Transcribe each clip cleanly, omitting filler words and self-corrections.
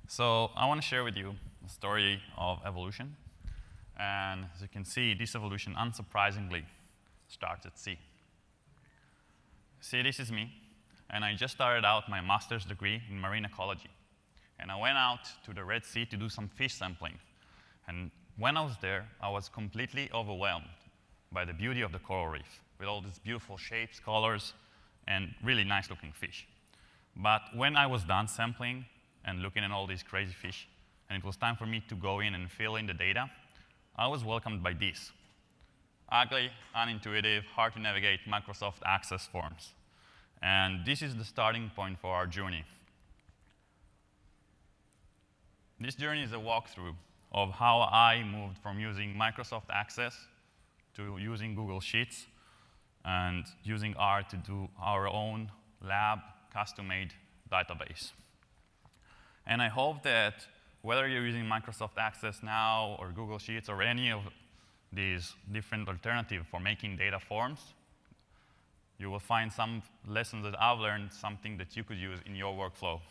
So I want to share with you the story of evolution. And as you can see, this evolution, unsurprisingly, starts at sea. See, this is me. And I just started out my master's degree in marine ecology. And I went out to the Red Sea to do some fish sampling. And when I was there, I was completely overwhelmed by the beauty of the coral reef, with all these beautiful shapes, colors, and really nice-looking fish. But when I was done sampling and looking at all these crazy fish, and it was time for me to go in and fill in the data, I was welcomed by this: ugly, unintuitive, hard to navigate Microsoft Access forms. And this is the starting point for our journey. This journey is a walkthrough of how I moved from using Microsoft Access to using Google Sheets and using R to do our own lab custom-made database. And I hope that whether you're using Microsoft Access now or Google Sheets or any of these different alternatives for making data forms, you will find some lessons that I've learned, something that you could use in your workflow.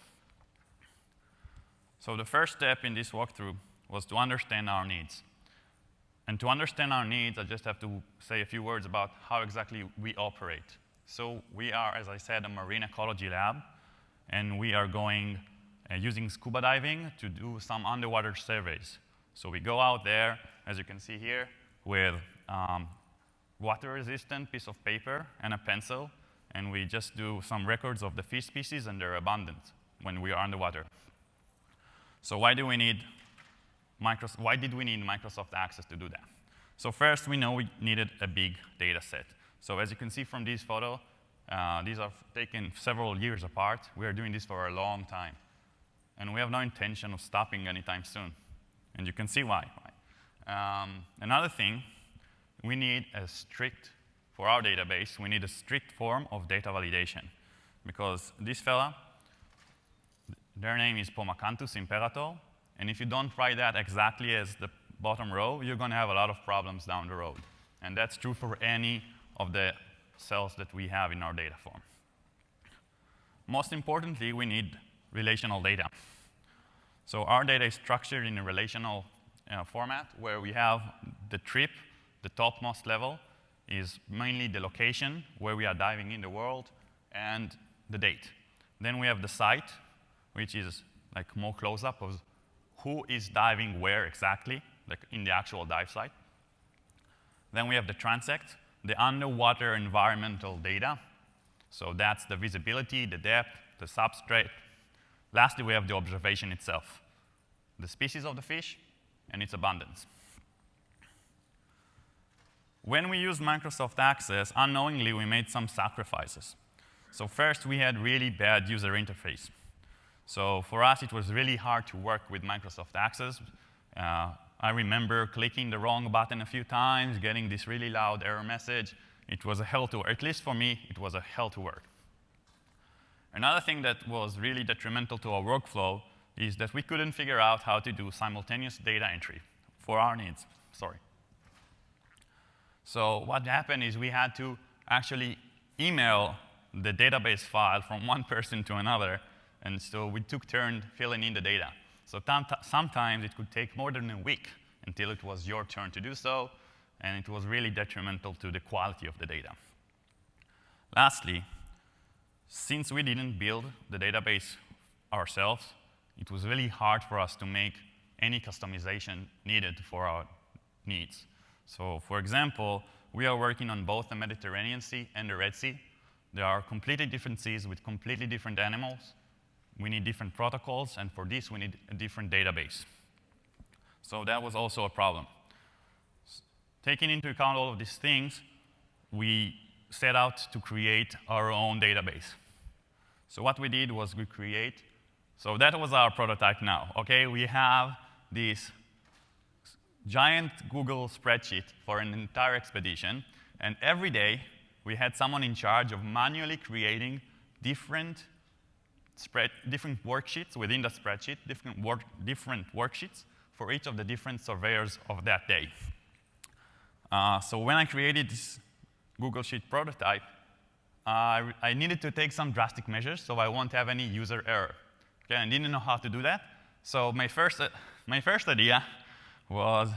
So the first step in this walkthrough was to understand our needs. And to understand our needs, I just have to say a few words about how exactly we operate. So we are, as I said, a marine ecology lab, and we are going using scuba diving to do some underwater surveys. So we go out there, as you can see here, with water-resistant piece of paper and a pencil, and we just do some records of the fish species and their abundance when we are underwater. So why did we need Microsoft Access to do that? So first, we know we needed a big data set. So as you can see from these photos, these are taken several years apart. We are doing this for a long time. And we have no intention of stopping anytime soon. And you can see why. Another thing, we need for our database, we need a strict form of data validation. Because this fella, their name is Pomacanthus imperator, and if you don't write that exactly as the bottom row, you're going to have a lot of problems down the road. And that's true for any of the cells that we have in our data form. Most importantly, we need relational data. So our data is structured in a relational format where we have the trip, the topmost level, is mainly the location where we are diving in the world, and the date. Then we have the site, which is like more close-up of who is diving where exactly, like in the actual dive site. Then we have the transect, the underwater environmental data. So that's the visibility, the depth, the substrate. Lastly, we have the observation itself, the species of the fish and its abundance. When we used Microsoft Access, unknowingly, we made some sacrifices. So first, we had really bad user interface. So for us, it was really hard to work with Microsoft Access. I remember clicking the wrong button a few times, getting this really loud error message. It was a hell to work. At least for me, it was a hell to work. Another thing that was really detrimental to our workflow is that we couldn't figure out how to do simultaneous data entry for our needs. Sorry. So what happened is we had to actually email the database file from one person to another, and so we took turns filling in the data. So sometimes it could take more than a week until it was your turn to do so, and it was really detrimental to the quality of the data. Lastly, since we didn't build the database ourselves, it was really hard for us to make any customization needed for our needs. So for example, we are working on both the Mediterranean Sea and the Red Sea. There are completely different seas with completely different animals. We need different protocols, and for this, we need a different database. So that was also a problem. Taking into account all of these things, we set out to create our own database. So what we did was so that was our prototype now. Okay, we have this giant Google spreadsheet for an entire expedition, and every day we had someone in charge of manually creating different worksheets within the spreadsheet, different worksheets for each of the different surveyors of that day. So when I created this Google Sheet prototype, I needed to take some drastic measures so I won't have any user error. Okay, I didn't know how to do that. So my first idea was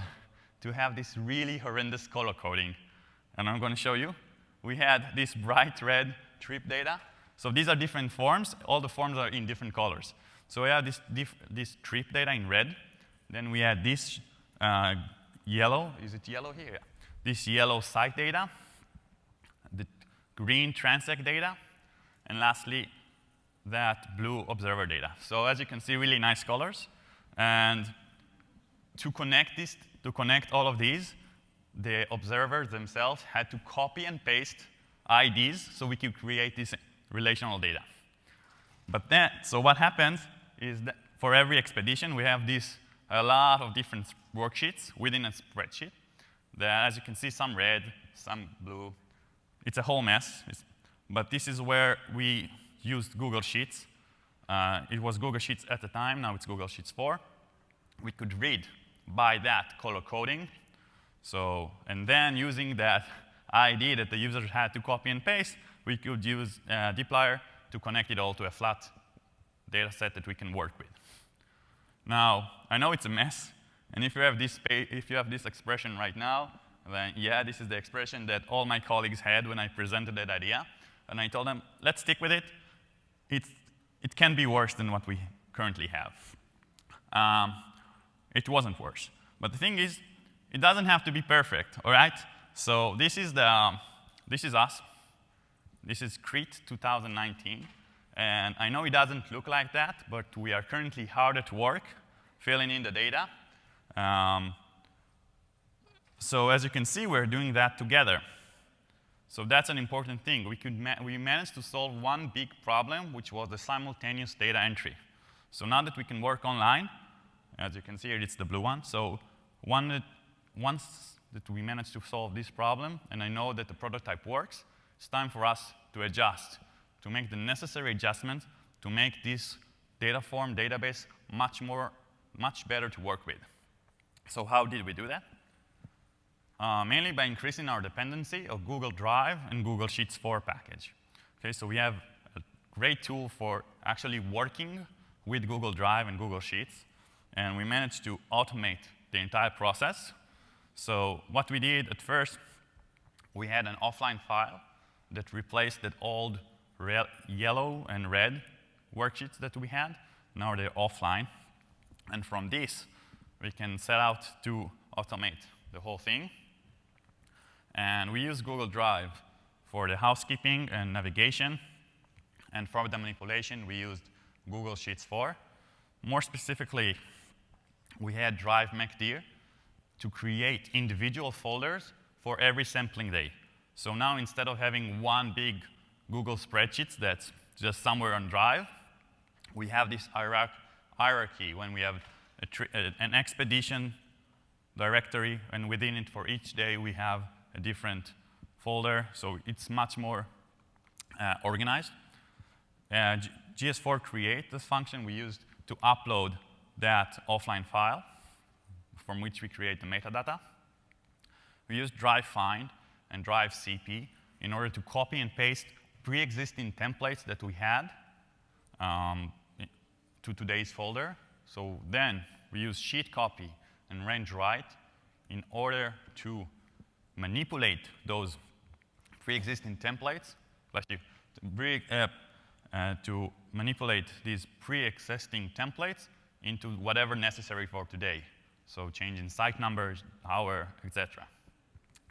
to have this really horrendous color coding. And I'm going to show you. We had this bright red trip data. So these are different forms. All the forms are in different colors. So we have this trip data in red. Then we had this yellow. Is it yellow here? Yeah. This yellow site data. The green transect data. And lastly, that blue observer data. So as you can see, really nice colors. And to connect all of these, the observers themselves had to copy and paste IDs so we could create this relational data. But then, so what happens is that for every expedition, we have a lot of different worksheets within a spreadsheet. That, as you can see, some red, some blue. It's a whole mess. But this is where we used Google Sheets. It was Google Sheets at the time. Now it's Google Sheets 4. We could read by that color coding. So, and then using that ID that the users had to copy and paste, we could use dplyr to connect it all to a flat data set that we can work with. Now, I know it's a mess, and if you have this expression right now, then yeah, this is the expression that all my colleagues had when I presented that idea. And I told them, let's stick with it. It can be worse than what we currently have. It wasn't worse. But the thing is, it doesn't have to be perfect, all right? So this is us. This is Crete 2019. And I know it doesn't look like that, but we are currently hard at work filling in the data. So as you can see, we're doing that together. So that's an important thing. We managed to solve one big problem, which was the simultaneous data entry. So now that we can work online, as you can see here, it's the blue one. So once that we managed to solve this problem, and I know that the prototype works, it's time for us to adjust, to make the necessary adjustments to make this data form database much better to work with. So how did we do that? Mainly by increasing our dependency of Google Drive and Google Sheets 4 package. Okay, so we have a great tool for actually working with Google Drive and Google Sheets, and we managed to automate the entire process. So what we did at first, we had an offline file that replaced that old yellow and red worksheets that we had. Now they're offline. And from this, we can set out to automate the whole thing. And we use Google Drive for the housekeeping and navigation. And for the manipulation, we used Google Sheets 4. More specifically, we had Drive Makedir to create individual folders for every sampling day. So now instead of having one big Google spreadsheet that's just somewhere on Drive, we have this hierarchy when we have an expedition directory, and within it for each day we have a different folder, so it's much more organized. GS4 create, this function we used to upload that offline file from which we create the metadata. We used Drive Find and Drive CP in order to copy and paste pre-existing templates that we had to today's folder. So then we use sheet copy and range write in order to manipulate those pre-existing templates, to manipulate these pre-existing templates into whatever necessary for today. So changing site numbers, hour, etc.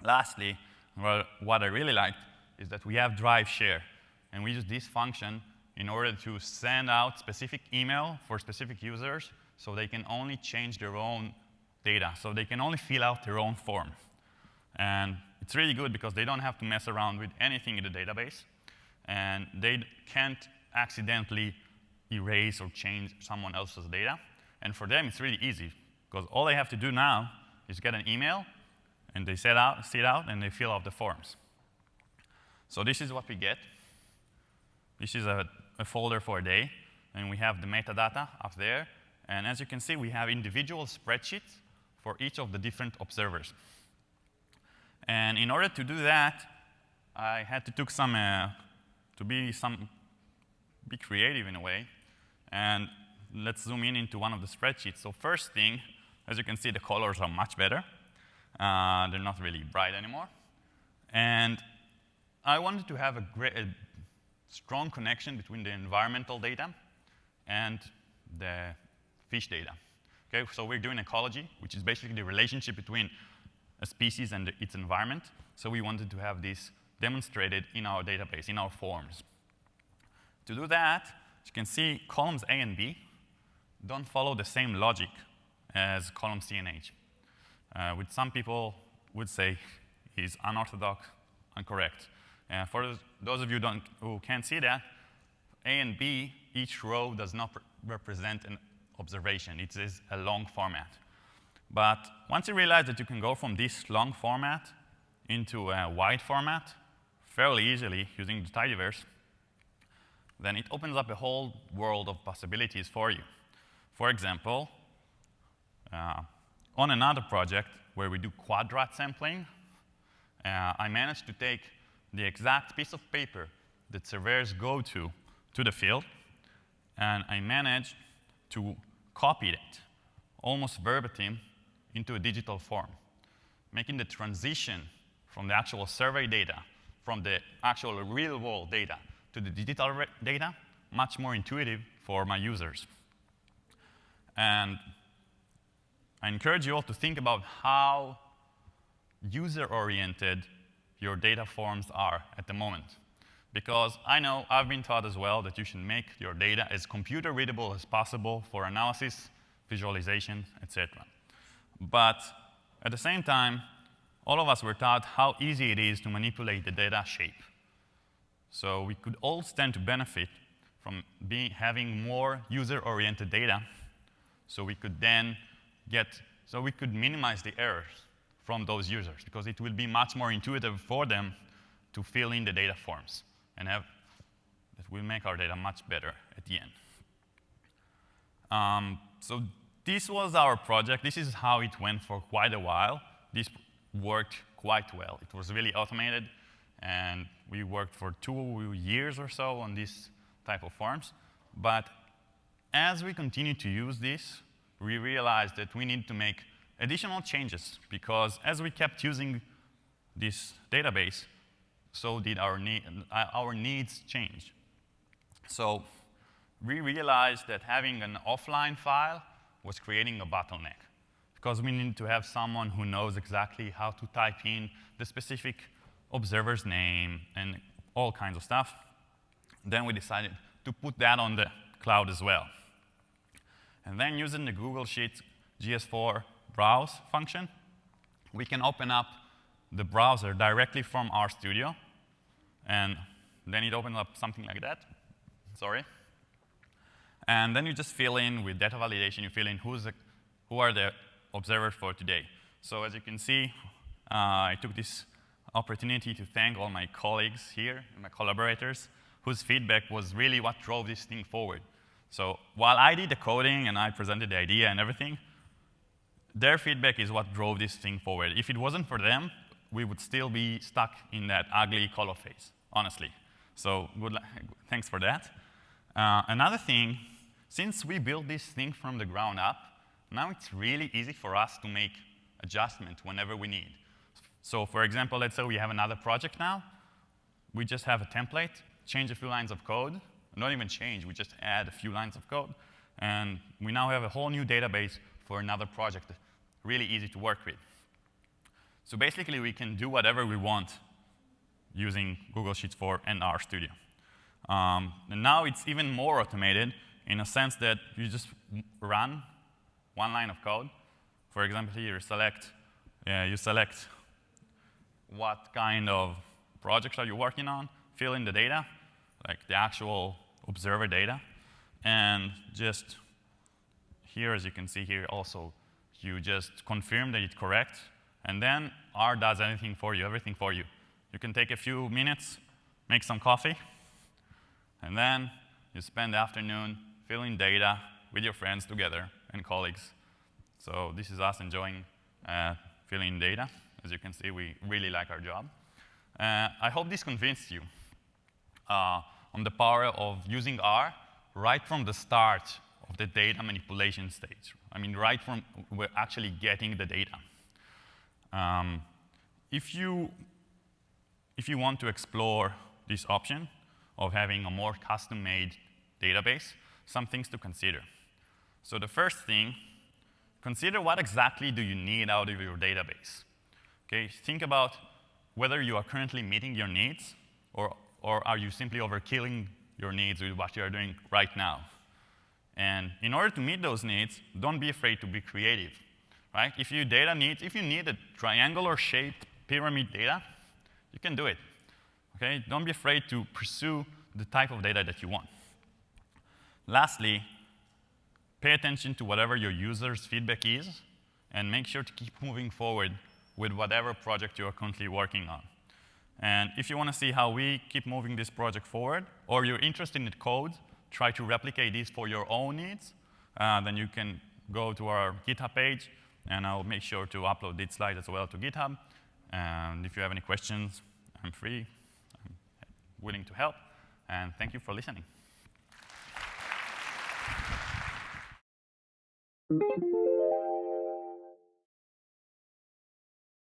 Lastly, what I really liked is that we have Drive Share, and we use this function in order to send out specific email for specific users so they can only change their own data, so they can only fill out their own form. And it's really good because they don't have to mess around with anything in the database, and they can't accidentally erase or change someone else's data. And for them, it's really easy, because all they have to do now is get an email, and they sit out, and they fill out the forms. So this is what we get. This is a folder for a day, and we have the metadata up there. And as you can see, we have individual spreadsheets for each of the different observers. And in order to do that, I had to take some to be creative in a way. And let's zoom in into one of the spreadsheets. So first thing, as you can see, the colors are much better. They're not really bright anymore. And I wanted to have a strong connection between the environmental data and the fish data. Okay, so we're doing ecology, which is basically the relationship between a species and its environment. So we wanted to have this demonstrated in our database, in our forms. To do that, as you can see, columns A and B don't follow the same logic as column C and H, which some people would say is unorthodox, incorrect. For those of you who can't see that, A and B, each row does not represent an observation. It is a long format. But once you realize that you can go from this long format into a wide format fairly easily using the tidyverse, then it opens up a whole world of possibilities for you. For example, on another project where we do quadrat sampling, I managed to take the exact piece of paper that surveyors go to the field, and I managed to copy it almost verbatim into a digital form, making the transition from the actual survey data, from the actual real-world data to the digital data much more intuitive for my users. And I encourage you all to think about how user-oriented your data forms are at the moment. Because I know I've been taught as well that you should make your data as computer-readable as possible for analysis, visualization, etc. But at the same time, all of us were taught how easy it is to manipulate the data shape. So we could all stand to benefit from having more user-oriented data, so we could then we could minimize the errors from those users, because it will be much more intuitive for them to fill in the data forms, and that will make our data much better at the end. So this was our project. This is how it went for quite a while. This worked quite well. It was really automated, and we worked for 2 years or so on this type of forms. But as we continued to use this, we realized that we need to make additional changes, because as we kept using this database, so did our needs change. So we realized that having an offline file was creating a bottleneck, because we needed to have someone who knows exactly how to type in the specific observer's name and all kinds of stuff. Then we decided to put that on the cloud as well. And then using the Google Sheets GS4 browse function, we can open up the browser directly from RStudio, and then it opens up something like that. Sorry. And then you just fill in with data validation. You fill in who are the observers for today. So as you can see, I took this opportunity to thank all my colleagues here, and my collaborators, whose feedback was really what drove this thing forward. So while I did the coding and I presented the idea and everything, their feedback is what drove this thing forward. If it wasn't for them, we would still be stuck in that ugly color phase, honestly. So thanks for that. Another thing, since we built this thing from the ground up, now it's really easy for us to make adjustments whenever we need. So for example, let's say we have another project now. We just have a template, change a few lines of code. Not even change, we just add a few lines of code. And we now have a whole new database for another project, really easy to work with. So basically, we can do whatever we want using Google Sheets 4 and RStudio. And now it's even more automated in a sense that you just run one line of code. For example, here you select what kind of projects are you working on, fill in the data, like the actual observer data, and just here, as you can see here also, you just confirm that it's correct, and then R does everything for you. You can take a few minutes, make some coffee, and then you spend the afternoon filling data with your friends together and colleagues. So this is us enjoying filling data. As you can see, we really like our job. I hope this convinced you. on the power of using R right from the start of the data manipulation stage. I mean, right from we're actually getting the data. If you want to explore this option of having a more custom-made database, some things to consider. So the first thing, consider what exactly do you need out of your database. Okay, think about whether you are currently meeting your needs, or are you simply overkilling your needs with what you are doing right now. And in order to meet those needs, don't be afraid to be creative. Right? If you need a triangular shaped pyramid data, you can do it. Okay? Don't be afraid to pursue the type of data that you want. Lastly, pay attention to whatever your users' feedback is, and make sure to keep moving forward with whatever project you are currently working on. And if you want to see how we keep moving this project forward, or you're interested in the code, try to replicate this for your own needs, then you can go to our GitHub page, and I'll make sure to upload this slide as well to GitHub. And if you have any questions, I'm free. I'm willing to help. And thank you for listening.